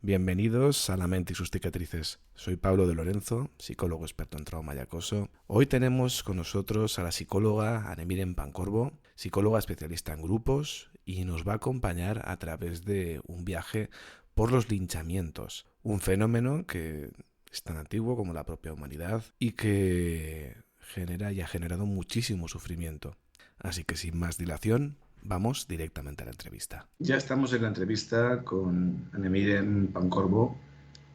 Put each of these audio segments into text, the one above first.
Bienvenidos a La mente y sus cicatrices. Soy Pablo de Lorenzo, psicólogo experto en trauma y acoso. Hoy tenemos con nosotros a la psicóloga Anemiren Pancorbo, psicóloga especialista en grupos, y nos va a acompañar a través de un viaje por los linchamientos, un fenómeno que es tan antiguo como la propia humanidad y que genera y ha generado muchísimo sufrimiento. Así que sin más dilación, vamos directamente a la entrevista. Ya estamos en la entrevista con Anemiren Pancorbo,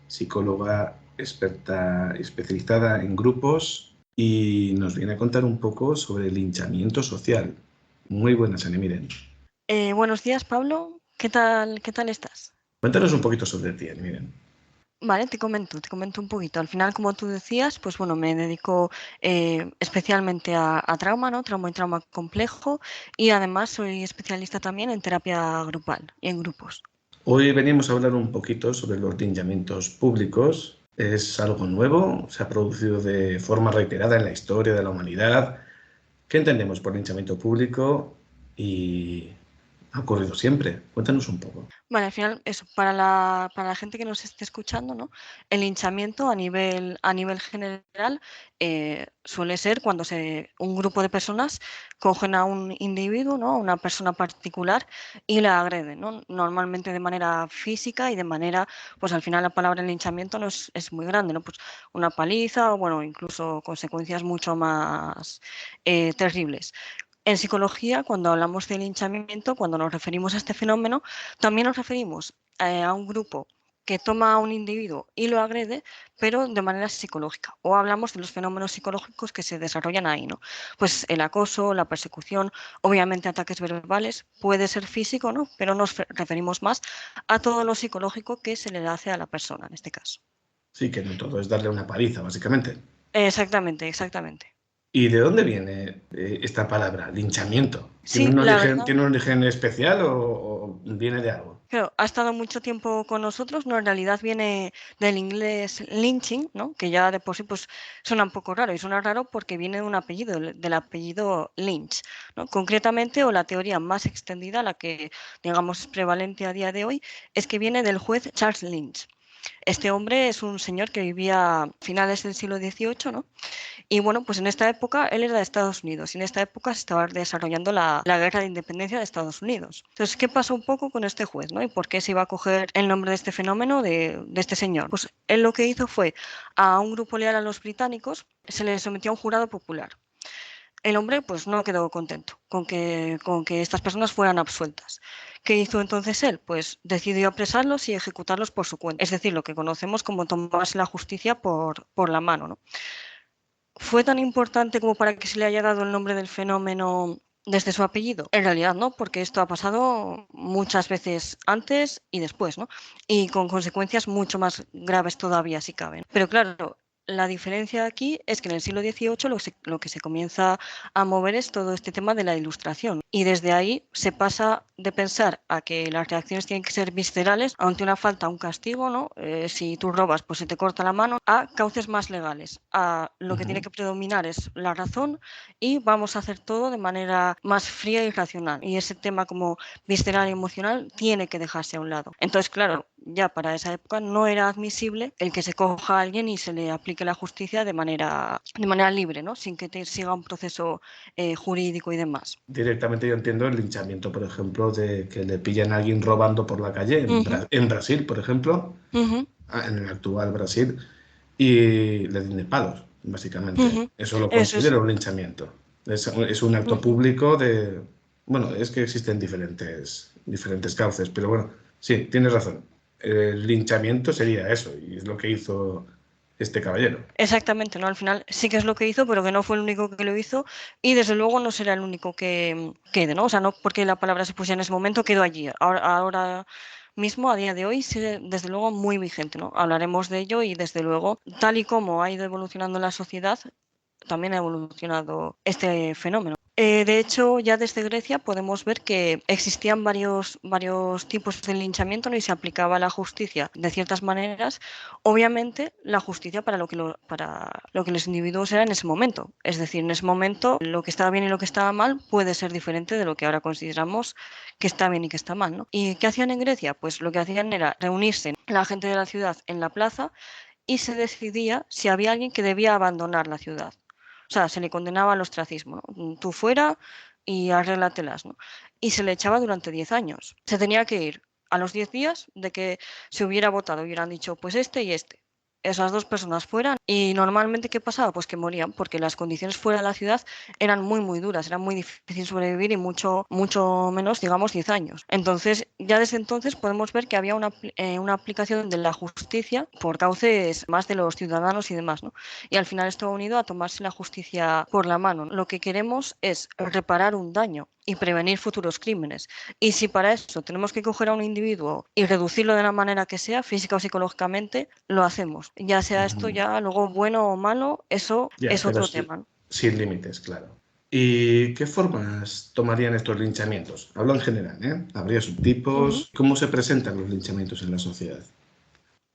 psicóloga experta especializada en grupos, y nos viene a contar un poco sobre el linchamiento social. Muy buenas, Anemiren. Buenos días, Pablo. ¿Qué tal estás? Cuéntanos un poquito sobre ti, Anemiren. Vale, te comento un poquito. Al final, como tú decías, pues bueno, me dedico especialmente a trauma, ¿no? Trauma y trauma complejo, y además soy especialista también en terapia grupal y en grupos. Hoy venimos a hablar un poquito sobre los linchamientos públicos. Es algo nuevo, se ha producido de forma reiterada en la historia de la humanidad. ¿Qué entendemos por linchamiento público? Y ha ocurrido siempre. Cuéntanos un poco. Vale, al final, eso, para la gente que nos esté escuchando, ¿no? El linchamiento a nivel general suele ser cuando un grupo de personas cogen a un individuo, ¿no? A una persona particular y la agreden, ¿no? Normalmente de manera física y de manera, pues al final la palabra linchamiento no es muy grande, ¿no? Pues una paliza o, bueno, incluso consecuencias mucho más terribles. En psicología, cuando hablamos de linchamiento, cuando nos referimos a este fenómeno, también nos referimos a un grupo que toma a un individuo y lo agrede, pero de manera psicológica. O hablamos de los fenómenos psicológicos que se desarrollan ahí, ¿no? Pues el acoso, la persecución, obviamente ataques verbales, puede ser físico, ¿no? Pero nos referimos más a todo lo psicológico que se le hace a la persona en este caso. Sí, que no todo es darle una paliza, básicamente. Exactamente, exactamente. ¿Y de dónde viene esta palabra, linchamiento? Sí, la verdad. ¿Tiene un origen especial o viene de algo? Claro, ha estado mucho tiempo con nosotros, ¿no? En realidad viene del inglés lynching, ¿no? Que ya de por sí pues suena un poco raro, y suena raro porque viene de un apellido, del apellido Lynch, ¿no? Concretamente, o la teoría más extendida, la que digamos es prevalente a día de hoy, es que viene del juez Charles Lynch. Este hombre es un señor que vivía a finales del siglo XVIII, ¿no? Y bueno, pues en esta época él era de Estados Unidos, y en esta época se estaba desarrollando la guerra de independencia de Estados Unidos. Entonces, ¿qué pasó un poco con este juez, ¿no? ¿Y por qué se iba a coger el nombre de este fenómeno de este señor? Pues él lo que hizo fue, a un grupo leal a los británicos se le sometió a un jurado popular. El hombre pues no quedó contento con que estas personas fueran absueltas. ¿Qué hizo entonces él? Pues decidió apresarlos y ejecutarlos por su cuenta. Es decir, lo que conocemos como tomarse la justicia por la mano, ¿no? ¿Fue tan importante como para que se le haya dado el nombre del fenómeno desde su apellido? En realidad no, porque esto ha pasado muchas veces antes y después, ¿no? Y con consecuencias mucho más graves todavía, si caben. Pero claro, la diferencia aquí es que en el siglo XVIII lo que se comienza a mover es todo este tema de la ilustración. Y desde ahí se pasa de pensar a que las reacciones tienen que ser viscerales, ante una falta, un castigo, ¿no? Si tú robas, pues se te corta la mano, a cauces más legales. A lo que tiene Ujú. que predominar es la razón, y vamos a hacer todo de manera más fría y racional. Y ese tema como visceral y emocional tiene que dejarse a un lado. Entonces, claro, ya para esa época no era admisible el que se coja a alguien y se le aplique la justicia de manera libre, ¿no? Sin que te siga un proceso jurídico y demás. Directamente yo entiendo el linchamiento, por ejemplo, de que le pillan a alguien robando por la calle, Ujú, en Brasil, por ejemplo, ujú, en el actual Brasil, y le den de palos, básicamente. ujú. Eso lo Eso es. considero un linchamiento. Es un acto Ujú. público de... Bueno, es que existen diferentes cauces, pero bueno, sí, tienes razón. El linchamiento sería eso, y es lo que hizo este caballero. Exactamente, ¿no? Al final sí que es lo que hizo, pero que no fue el único que lo hizo, y desde luego no será el único que quede, ¿no? O sea, no porque la palabra se pusiera en ese momento quedó allí. Ahora mismo, a día de hoy, sigue desde luego muy vigente, ¿no? Hablaremos de ello, y desde luego, tal y como ha ido evolucionando la sociedad, también ha evolucionado este fenómeno. De hecho, ya desde Grecia podemos ver que existían varios tipos de linchamiento, ¿no? Y se aplicaba la justicia de ciertas maneras. Obviamente, la justicia para para lo que los individuos eran en ese momento. Es decir, en ese momento lo que estaba bien y lo que estaba mal puede ser diferente de lo que ahora consideramos que está bien y que está mal, ¿no? ¿Y qué hacían en Grecia? Pues lo que hacían era reunirse la gente de la ciudad en la plaza y se decidía si había alguien que debía abandonar la ciudad. O sea, se le condenaba al ostracismo, ¿no? Tú fuera y arréglatelas, ¿no? Y se le echaba durante 10 años. Se tenía que ir a los 10 días de que se hubiera votado, hubieran dicho, pues este y este. Esas dos personas fueran y normalmente ¿qué pasaba? Pues que morían porque las condiciones fuera de la ciudad eran muy duras, era muy difícil sobrevivir y mucho menos, digamos, 10 años. Entonces, ya desde entonces podemos ver que había una aplicación de la justicia por cauces más de los ciudadanos y demás, ¿no? Y al final esto ha unido a tomarse la justicia por la mano. Lo que queremos es reparar un daño y prevenir futuros crímenes. Y si para eso tenemos que coger a un individuo y reducirlo de la manera que sea, física o psicológicamente, lo hacemos. Ya sea esto ya luego bueno o malo, eso Ya, es pero otro tema, ¿no? sin límites, claro. ¿Y qué formas tomarían estos linchamientos? Hablo en general, ¿eh? ¿Habría Ujú. subtipos? ¿Cómo se presentan los linchamientos en la sociedad?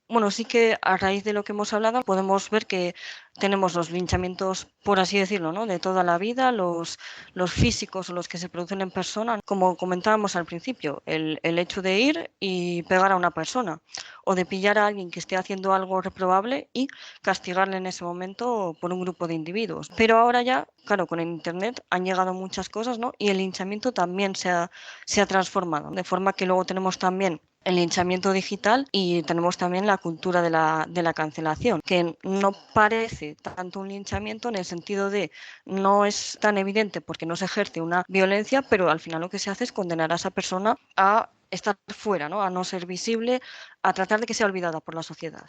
Bueno, sí que a raíz de lo que hemos hablado podemos ver que tenemos los linchamientos, por así decirlo, ¿no? De toda la vida, los físicos o los que se producen en persona, como comentábamos al principio, el hecho de ir y pegar a una persona o de pillar a alguien que esté haciendo algo reprobable y castigarle en ese momento por un grupo de individuos. Pero ahora ya, claro, con el Internet han llegado muchas cosas, ¿no? Y el linchamiento también se ha transformado, de forma que luego tenemos también el linchamiento digital y tenemos también la cultura de la cancelación, que no parece tanto un linchamiento en el sentido de no es tan evidente porque no se ejerce una violencia, pero al final lo que se hace es condenar a esa persona a estar fuera, ¿no? A no ser visible, a tratar de que sea olvidada por la sociedad.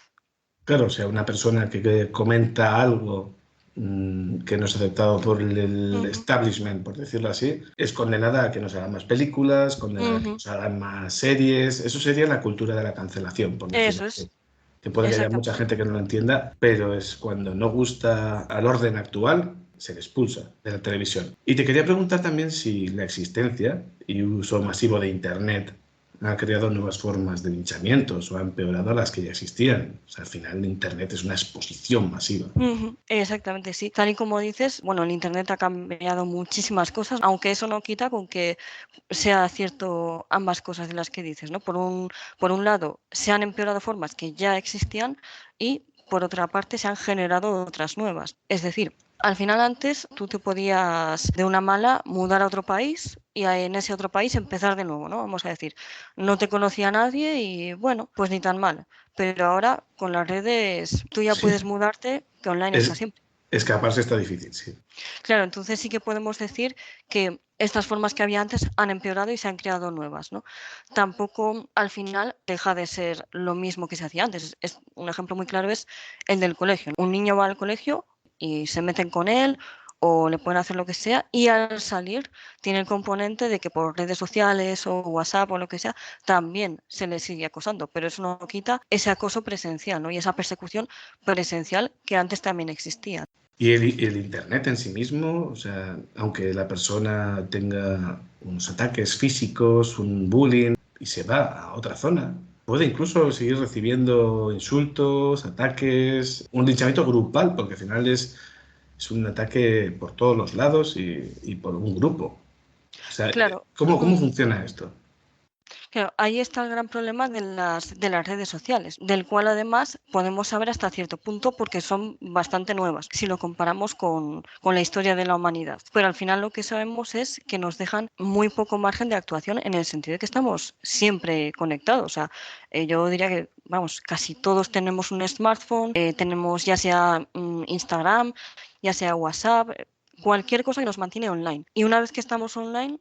Claro, o sea, una persona que comenta algo que no es aceptado por el Ujú, establishment, por decirlo así, es condenada a que nos hagan más películas, condenada a que ujú. nos hagan más series. Eso sería la cultura de la cancelación, por decirlo Eso así. es, Que puede que haya mucha exactamente. gente que no lo entienda, pero es cuando no gusta al orden actual, se le expulsa de la televisión. Y te quería preguntar también si la existencia y uso masivo de Internet ha creado nuevas formas de linchamientos o ha empeorado las que ya existían. O sea, al final Internet es una exposición masiva. Ujú, exactamente, sí. Tal y como dices, bueno, el Internet ha cambiado muchísimas cosas, aunque eso no quita con que sea cierto ambas cosas de las que dices, ¿no? Por un lado, se han empeorado formas que ya existían y por otra parte se han generado otras nuevas. Es decir, al final antes tú te podías de una mala mudar a otro país y en ese otro país empezar de nuevo, ¿no? Vamos a decir, no te conocía nadie y bueno, pues ni tan mal. Pero ahora con las redes tú ya Sí, puedes mudarte, que online está es, siempre. escaparse está difícil, sí. Claro, entonces sí que podemos decir que estas formas que había antes han empeorado y se han creado nuevas, ¿no? Tampoco al final deja de ser lo mismo que se hacía antes. Un ejemplo muy claro es el del colegio. Un niño va al colegio y se meten con él o le pueden hacer lo que sea y al salir tiene el componente de que por redes sociales o WhatsApp o lo que sea también se le sigue acosando, pero eso no quita ese acoso presencial, ¿no? Y esa persecución presencial que antes también existía. Y el Internet en sí mismo, o sea, aunque la persona tenga unos ataques físicos, un bullying, y se va a otra zona, puede incluso seguir recibiendo insultos, ataques, un linchamiento grupal, porque al final es un ataque por todos los lados y por un grupo. O sea, Claro. ¿cómo funciona esto? Claro, ahí está el gran problema de las redes sociales, del cual además podemos saber hasta cierto punto porque son bastante nuevas, si lo comparamos con la historia de la humanidad. Pero al final lo que sabemos es que nos dejan muy poco margen de actuación en el sentido de que estamos siempre conectados. O sea, yo diría que, vamos, casi todos tenemos un smartphone, tenemos ya sea Instagram, ya sea WhatsApp, cualquier cosa que nos mantiene online. Y una vez que estamos online,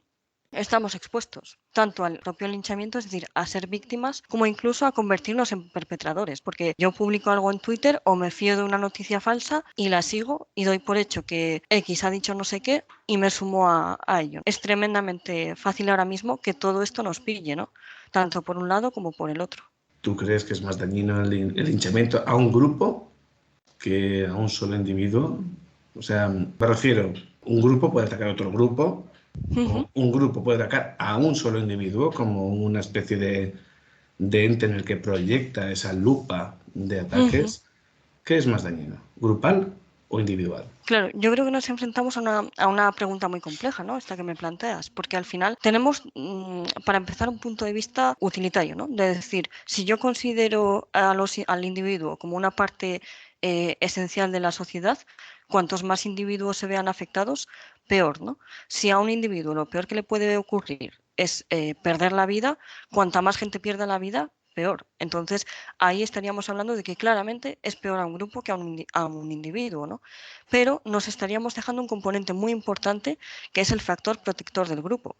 estamos expuestos tanto al propio linchamiento, es decir, a ser víctimas, como incluso a convertirnos en perpetradores, porque yo publico algo en Twitter o me fío de una noticia falsa y la sigo y doy por hecho que X ha dicho no sé qué y me sumo a ello. Es tremendamente fácil ahora mismo que todo esto nos pille, ¿no? Tanto por un lado como por el otro. ¿Tú crees que es más dañino el linchamiento a un grupo que a un solo individuo? O sea, me refiero, Un grupo puede atacar a otro grupo, Ujú. o un grupo puede atacar a un solo individuo como una especie de ente en el que proyecta esa lupa de Ujú. ataques. ¿Qué es más dañino, grupal o individual? Claro, yo creo que nos enfrentamos a una pregunta muy compleja, ¿no? Esta que me planteas, porque al final tenemos, para empezar, un punto de vista utilitario, ¿no? De decir, si yo considero al individuo como una parte esencial de la sociedad, cuantos más individuos se vean afectados, peor, ¿no? Si a un individuo lo peor que le puede ocurrir es perder la vida, cuanta más gente pierda la vida, peor. Entonces, ahí estaríamos hablando de que claramente es peor a un grupo que a un individuo, ¿no? Pero nos estaríamos dejando un componente muy importante que es el factor protector del grupo.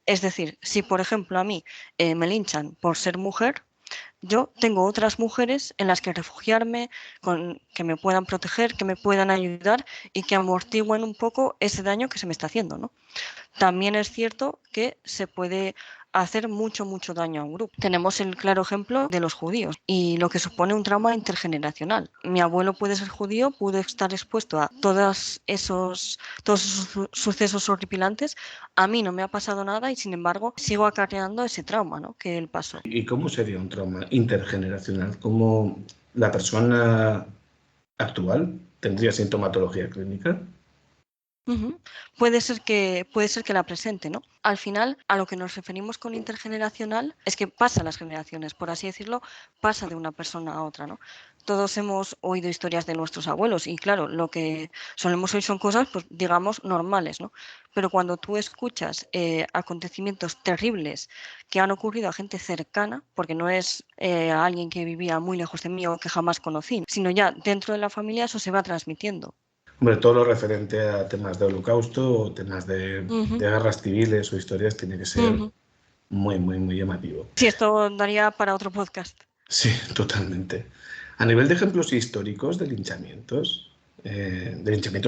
Es decir, si por ejemplo a mí me linchan por ser mujer, yo tengo otras mujeres en las que refugiarme, que me puedan proteger, que me puedan ayudar y que amortigüen un poco ese daño que se me está haciendo, ¿no? También es cierto que se puede hacer mucho, mucho daño a un grupo. Tenemos el claro ejemplo de los judíos y lo que supone un trauma intergeneracional. Mi abuelo puede ser judío, pudo estar expuesto a todos esos sucesos horripilantes. A mí no me ha pasado nada y sin embargo sigo acarreando ese trauma, ¿no?, que él pasó. ¿Y cómo sería un trauma intergeneracional? ¿Cómo la persona actual tendría sintomatología clínica? Ujú. Puede ser que la presente, ¿no? Al final, a lo que nos referimos con intergeneracional es que pasa las generaciones, por así decirlo, pasa de una persona a otra, ¿no? Todos hemos oído historias de nuestros abuelos y claro, lo que solemos oír son cosas, pues digamos, normales, ¿no? Pero cuando tú escuchas acontecimientos terribles que han ocurrido a gente cercana, porque no es a alguien que vivía muy lejos de mí o que jamás conocí, sino ya dentro de la familia eso se va transmitiendo. Hombre, todo lo referente a temas de holocausto o temas Ujú, de guerras civiles o historias tiene que ser ujú. muy, muy, muy llamativo. Sí, esto daría para otro podcast. Sí, totalmente. A nivel de ejemplos históricos de linchamientos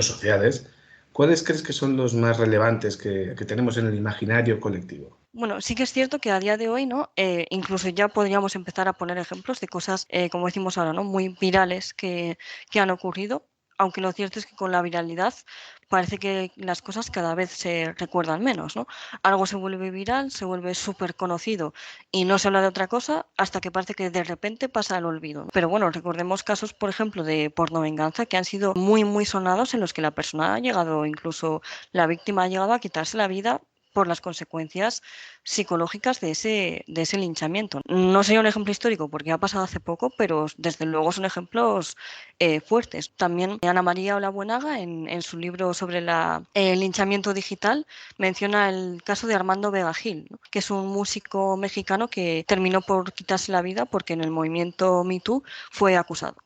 sociales, ¿cuáles crees que son los más relevantes que tenemos en el imaginario colectivo? Bueno, sí que es cierto que a día de hoy, ¿no? Incluso ya podríamos empezar a poner ejemplos de cosas, como decimos ahora, ¿no?, muy virales que han ocurrido, aunque lo cierto es que con la viralidad parece que las cosas cada vez se recuerdan menos, ¿no? Algo se vuelve viral, se vuelve súper conocido y no se habla de otra cosa hasta que parece que de repente pasa al olvido, ¿no? Pero bueno, recordemos casos, por ejemplo, de pornovenganza que han sido muy, muy sonados en los que la persona ha llegado, incluso la víctima ha llegado a quitarse la vida por las consecuencias psicológicas de ese linchamiento. No sería un ejemplo histórico porque ha pasado hace poco, pero desde luego son ejemplos fuertes. También Ana María Olabuenaga, en su libro sobre el linchamiento digital, menciona el caso de Armando Vega Gil, ¿no?, que es un músico mexicano que terminó por quitarse la vida porque en el movimiento Me Too fue acusado.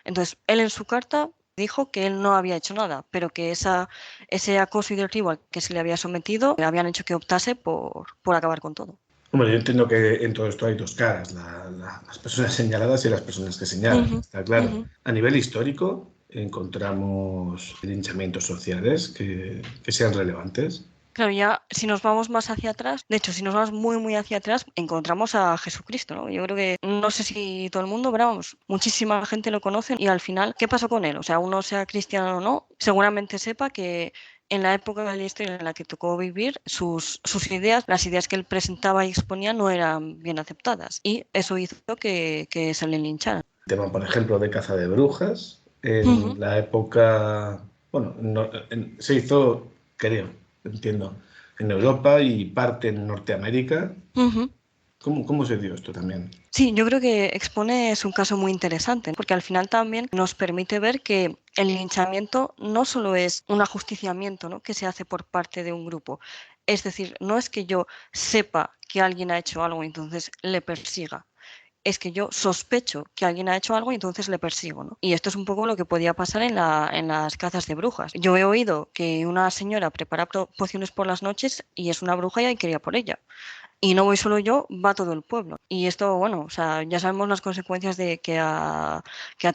Entonces, él en su carta dijo que él no había hecho nada, pero que ese acoso y derribo al que se le había sometido le habían hecho que optase por acabar con todo. Bueno, yo entiendo que en todo esto hay dos caras, las personas señaladas y las personas que señalan, Ujú, está claro. ujú. A nivel histórico, encontramos linchamientos sociales que sean relevantes. Claro, ya si nos vamos más hacia atrás, de hecho, si nos vamos muy, muy hacia atrás, encontramos a Jesucristo, ¿no? Yo creo que, no sé si todo el mundo, pero vamos, muchísima gente lo conoce y al final, ¿qué pasó con él? O sea, uno sea cristiano o no, seguramente sepa que en la época de la historia en la que tocó vivir, sus ideas, las ideas que él presentaba y exponía no eran bien aceptadas y eso hizo que se le lincharan. Tema, por ejemplo, de caza de brujas. Ujú, En la época, bueno, se hizo, creo, entiendo, en Europa y parte en Norteamérica. ujú. ¿Cómo se dio esto también? Sí, yo creo que expone es un caso muy interesante, ¿no?, porque al final también nos permite ver que el linchamiento no solo es un ajusticiamiento, ¿no?, que se hace por parte de un grupo. Es decir, no es que yo sepa que alguien ha hecho algo y entonces le persiga. Es que yo sospecho que alguien ha hecho algo y entonces le persigo, ¿no? Y esto es un poco lo que podía pasar en las cazas de brujas. Yo he oído que una señora prepara pociones por las noches y es una bruja y hay que ir a por ella. Y no voy solo yo, va todo el pueblo. Y esto, bueno, o sea, ya sabemos las consecuencias que ha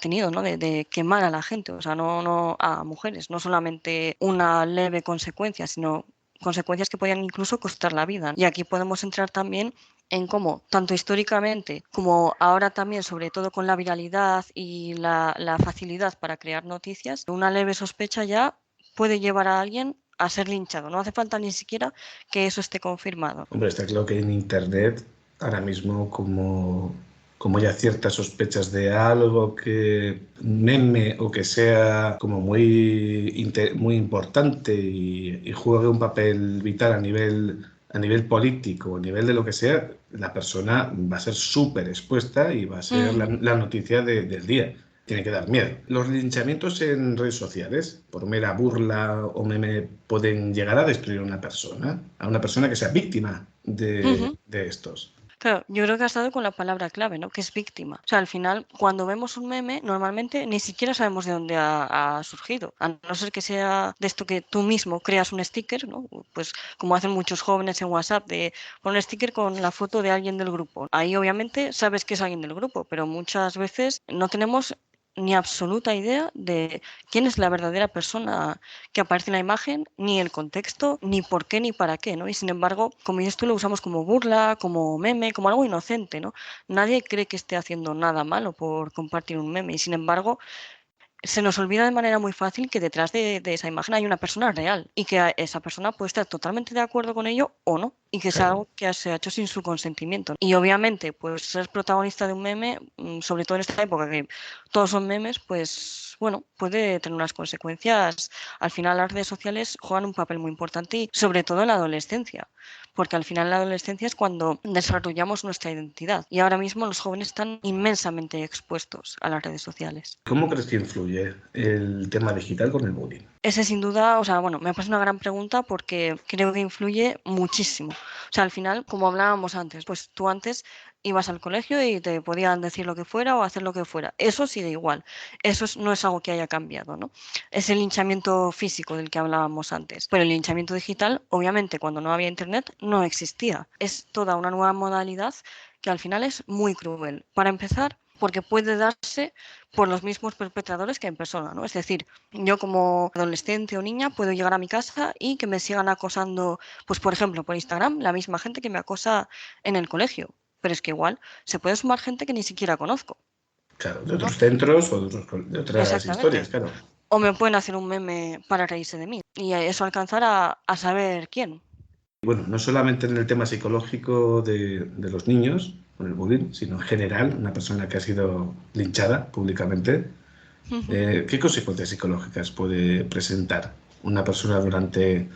tenido, ¿no? De quemar a la gente, o sea, no a mujeres, no solamente una leve consecuencia, sino consecuencias que podían incluso costar la vida. Y aquí podemos entrar también en cómo, tanto históricamente como ahora también, sobre todo con la viralidad y la facilidad para crear noticias, una leve sospecha ya puede llevar a alguien a ser linchado. No hace falta ni siquiera que eso esté confirmado. Hombre, está claro que en Internet ahora mismo como ya ciertas sospechas de algo que meme o que sea como muy importante y juegue un papel vital a nivel político, a nivel de lo que sea, la persona va a ser súper expuesta y va a ser la noticia del día. Tiene que dar miedo. Los linchamientos en redes sociales, por mera burla o meme, pueden llegar a destruir a una persona que sea víctima de estos. Claro, yo creo que has dado con la palabra clave, ¿no? Que es víctima. O sea, al final, cuando vemos un meme, normalmente ni siquiera sabemos de dónde ha surgido. A no ser que sea de esto que tú mismo creas un sticker, ¿no? Pues como hacen muchos jóvenes en WhatsApp, de poner sticker con la foto de alguien del grupo. Ahí obviamente sabes que es alguien del grupo, pero muchas veces no tenemos ni absoluta idea de quién es la verdadera persona que aparece en la imagen, ni el contexto, ni por qué, ni para qué, ¿no? Y sin embargo, como dices tú, lo usamos como burla, como meme, como algo inocente, ¿no? Nadie cree que esté haciendo nada malo por compartir un meme y sin embargo se nos olvida de manera muy fácil que detrás de esa imagen hay una persona real y que esa persona puede estar totalmente de acuerdo con ello o no, y que es algo que se ha hecho sin su consentimiento. Y obviamente, pues ser protagonista de un meme, sobre todo en esta época que todos son memes, pues bueno, puede tener unas consecuencias. Al final las redes sociales juegan un papel muy importante y sobre todo en la adolescencia, porque al final en la adolescencia es cuando desarrollamos nuestra identidad y ahora mismo los jóvenes están inmensamente expuestos a las redes sociales. ¿Cómo crees que influye el tema digital con el bullying? Ese sin duda, o sea, bueno, me parece una gran pregunta porque creo que influye muchísimo. O sea, al final, como hablábamos antes, pues tú antes ibas al colegio y te podían decir lo que fuera o hacer lo que fuera. Eso sigue igual. No es algo que haya cambiado, ¿no? Es el linchamiento físico del que hablábamos antes. Pero el linchamiento digital, obviamente, cuando no había internet, no existía. Es toda una nueva modalidad que al final es muy cruel. Para empezar, porque puede darse por los mismos perpetradores que en persona, ¿no? Es decir, yo como adolescente o niña puedo llegar a mi casa y que me sigan acosando, pues por ejemplo, por Instagram, la misma gente que me acosa en el colegio. Pero es que igual se puede sumar gente que ni siquiera conozco. Claro, de ¿No? otros centros o de otras historias, Exactamente. claro. O me pueden hacer un meme para reírse de mí. Y eso alcanzar a saber quién. Bueno, no solamente en el tema psicológico de los niños, con el bullying, sino en general, una persona que ha sido linchada públicamente, ¿qué consecuencias psicológicas puede presentar una persona durante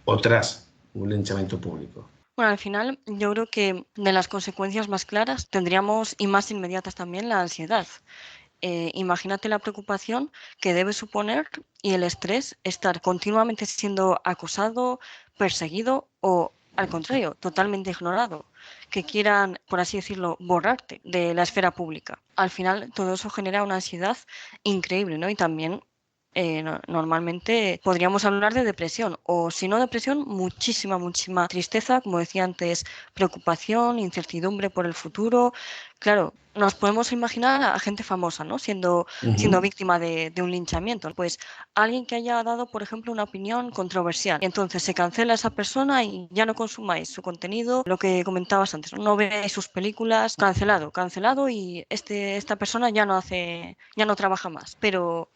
o tras un linchamiento público? Bueno, al final yo creo que de las consecuencias más claras tendríamos y más inmediatas también la ansiedad. Imagínate la preocupación que debe suponer y el estrés estar continuamente siendo acosado, perseguido o, al contrario, totalmente ignorado, que quieran, por así decirlo, borrarte de la esfera pública. Al final todo eso genera una ansiedad increíble, ¿no? Y también normalmente podríamos hablar de depresión o si no depresión, muchísima tristeza, como decía antes, preocupación, incertidumbre por el futuro. Claro, nos podemos imaginar a gente famosa, ¿no? Siendo víctima de un linchamiento. Pues alguien que haya dado, por ejemplo, una opinión controversial. Y entonces se cancela a esa persona y ya no consumáis su contenido, lo que comentabas antes, no veáis sus películas, cancelado y esta persona ya no trabaja más. Pero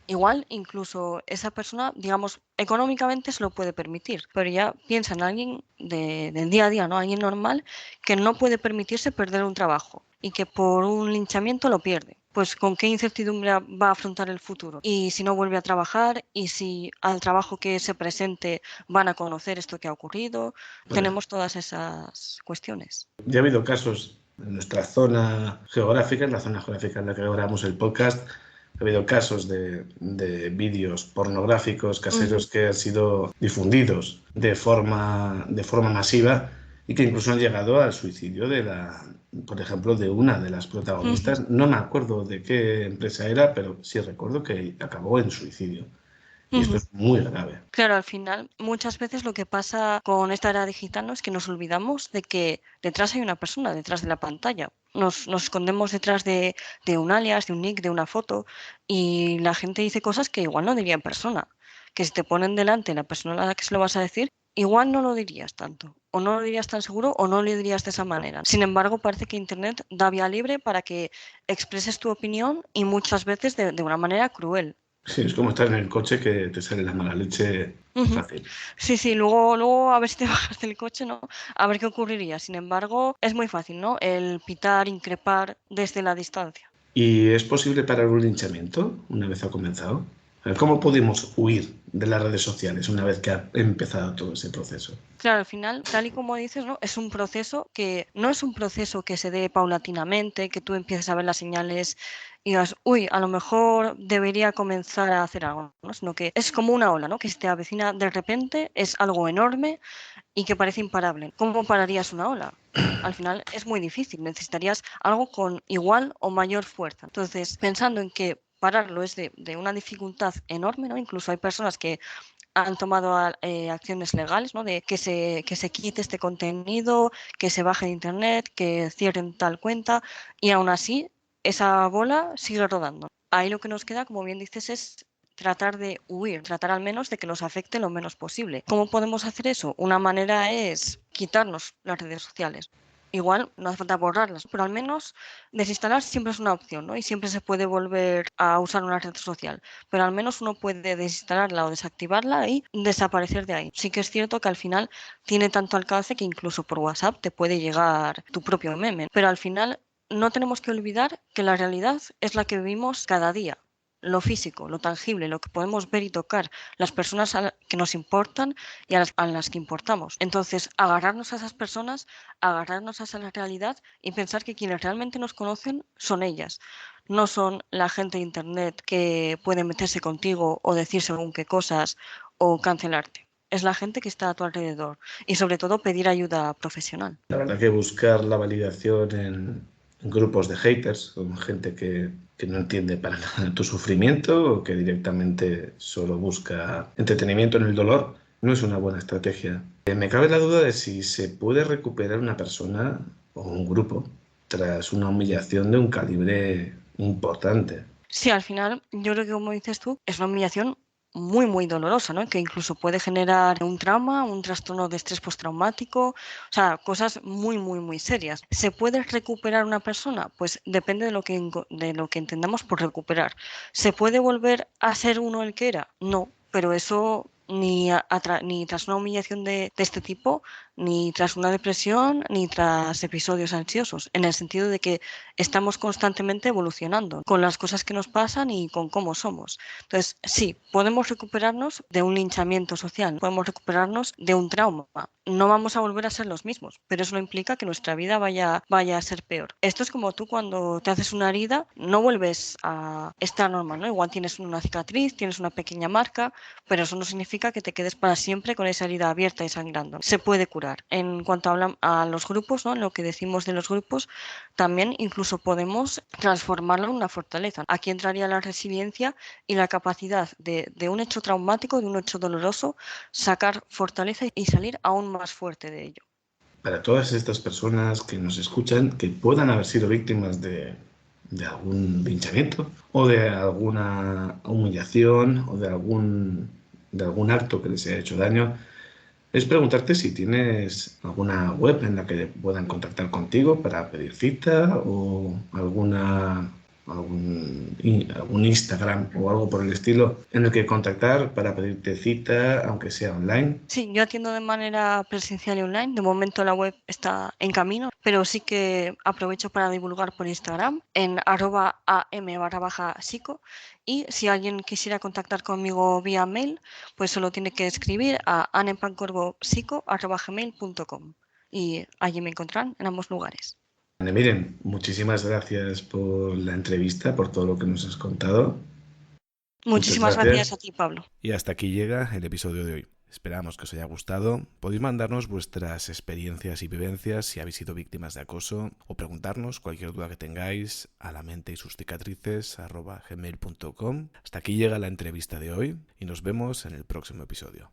igual, incluso esa persona, digamos, económicamente se lo puede permitir, pero ya piensa en alguien del día a día, ¿no? Alguien normal que no puede permitirse perder un trabajo y que por un linchamiento lo pierde. Pues con qué incertidumbre va a afrontar el futuro. Y si no vuelve a trabajar, y si al trabajo que se presente van a conocer esto que ha ocurrido. Bueno, tenemos todas esas cuestiones. ya ha habido casos en nuestra zona geográfica, en la zona geográfica en la que grabamos el podcast, ha habido casos de vídeos pornográficos caseros que han sido difundidos de forma masiva y que incluso han llegado al suicidio por ejemplo, de una de las protagonistas. No me acuerdo de qué empresa era, pero sí recuerdo que acabó en suicidio. Y esto es muy grave. Claro, al final, muchas veces lo que pasa con esta era digital, ¿no? Es que nos olvidamos de que detrás hay una persona, detrás de la pantalla. Nos escondemos detrás de un alias, de un nick, de una foto, y la gente dice cosas que igual no diría en persona. Que si te ponen delante la persona a la que se lo vas a decir, igual no lo dirías tanto, o no lo dirías tan seguro, o no lo dirías de esa manera. Sin embargo, parece que Internet da vía libre para que expreses tu opinión y muchas veces de una manera cruel. Sí, es como estar en el coche que te sale la mala leche Ujú. fácil. Sí, luego a ver si te bajas del coche, ¿no? A ver qué ocurriría. Sin embargo, es muy fácil, ¿no? El pitar, increpar desde la distancia. ¿Y es posible parar un linchamiento una vez ha comenzado? ¿Cómo podemos huir de las redes sociales una vez que ha empezado todo ese proceso? Claro, al final, tal y como dices, ¿no? Es un proceso que no es un proceso que se dé paulatinamente, que tú empieces a ver las señales y digas, uy, a lo mejor debería comenzar a hacer algo, ¿no? Sino que es como una ola, ¿no? Que se te avecina de repente, es algo enorme y que parece imparable. ¿Cómo pararías una ola? Al final es muy difícil, necesitarías algo con igual o mayor fuerza. Entonces, pensando en que pararlo es de una dificultad enorme, ¿no? Incluso hay personas que han tomado acciones legales, ¿no? De que se quite este contenido, que se baje de internet, que cierren tal cuenta, y aún así esa bola sigue rodando. Ahí lo que nos queda, como bien dices, es tratar de huir, tratar al menos de que nos afecte lo menos posible. ¿Cómo podemos hacer eso? Una manera es quitarnos las redes sociales. Igual no hace falta borrarlas, pero al menos desinstalar siempre es una opción, ¿no? Y siempre se puede volver a usar una red social, pero al menos uno puede desinstalarla o desactivarla y desaparecer de ahí. Sí que es cierto que al final tiene tanto alcance que incluso por WhatsApp te puede llegar tu propio meme, pero al final no tenemos que olvidar que la realidad es la que vivimos cada día. Lo físico, lo tangible, lo que podemos ver y tocar, las personas que nos importan y a las que importamos. Entonces, agarrarnos a esas personas, agarrarnos a esa realidad y pensar que quienes realmente nos conocen son ellas. No son la gente de internet que puede meterse contigo o decir según qué cosas o cancelarte. Es la gente que está a tu alrededor y sobre todo pedir ayuda profesional. La verdad que buscar la validación en grupos de haters, con gente que no entiende para nada tu sufrimiento o que directamente solo busca entretenimiento en el dolor, no es una buena estrategia. Me cabe la duda de si se puede recuperar una persona o un grupo tras una humillación de un calibre importante. Sí, al final yo creo que como dices tú, es una humillación muy dolorosa, ¿no? Que incluso puede generar un trauma, un trastorno de estrés postraumático, o sea, cosas muy serias. ¿Se puede recuperar una persona? Pues depende de de lo que entendamos por recuperar. ¿Se puede volver a ser uno el que era? No, pero eso ni tras una humillación de este tipo, ni tras una depresión, ni tras episodios ansiosos, en el sentido de que estamos constantemente evolucionando con las cosas que nos pasan y con cómo somos. Entonces, sí, podemos recuperarnos de un linchamiento social, podemos recuperarnos de un trauma. No vamos a volver a ser los mismos, pero eso no implica que nuestra vida vaya a ser peor. Esto es como tú cuando te haces una herida, no vuelves a estar normal, ¿no? Igual tienes una cicatriz, tienes una pequeña marca, pero eso no significa que te quedes para siempre con esa herida abierta y sangrando. Se puede curar. En cuanto a los grupos, ¿no? Lo que decimos de los grupos, también incluso podemos transformarlo en una fortaleza. Aquí entraría la resiliencia y la capacidad de un hecho traumático, de un hecho doloroso, sacar fortaleza y salir aún más fuerte de ello. Para todas estas personas que nos escuchan, que puedan haber sido víctimas de algún linchamiento o de alguna humillación o de algún acto que les haya hecho daño, es preguntarte si tienes alguna web en la que puedan contactar contigo para pedir cita o algún Instagram o algo por el estilo en el que contactar para pedirte cita, aunque sea online. Sí, yo atiendo de manera presencial y online. De momento la web está en camino, pero sí que aprovecho para divulgar por Instagram en @am_psico. Y si alguien quisiera contactar conmigo vía mail, pues solo tiene que escribir a anepancorvopsico@gmail.com y allí me encontrarán en ambos lugares. Miren, muchísimas gracias por la entrevista, por todo lo que nos has contado. Muchas Muchísimas gracias a gracias. ti, Pablo. Y hasta aquí llega el episodio de hoy. Esperamos que os haya gustado. Podéis mandarnos vuestras experiencias y vivencias si habéis sido víctimas de acoso o preguntarnos cualquier duda que tengáis a la mente y sus cicatrices @gmail.com. Hasta aquí llega la entrevista de hoy y nos vemos en el próximo episodio.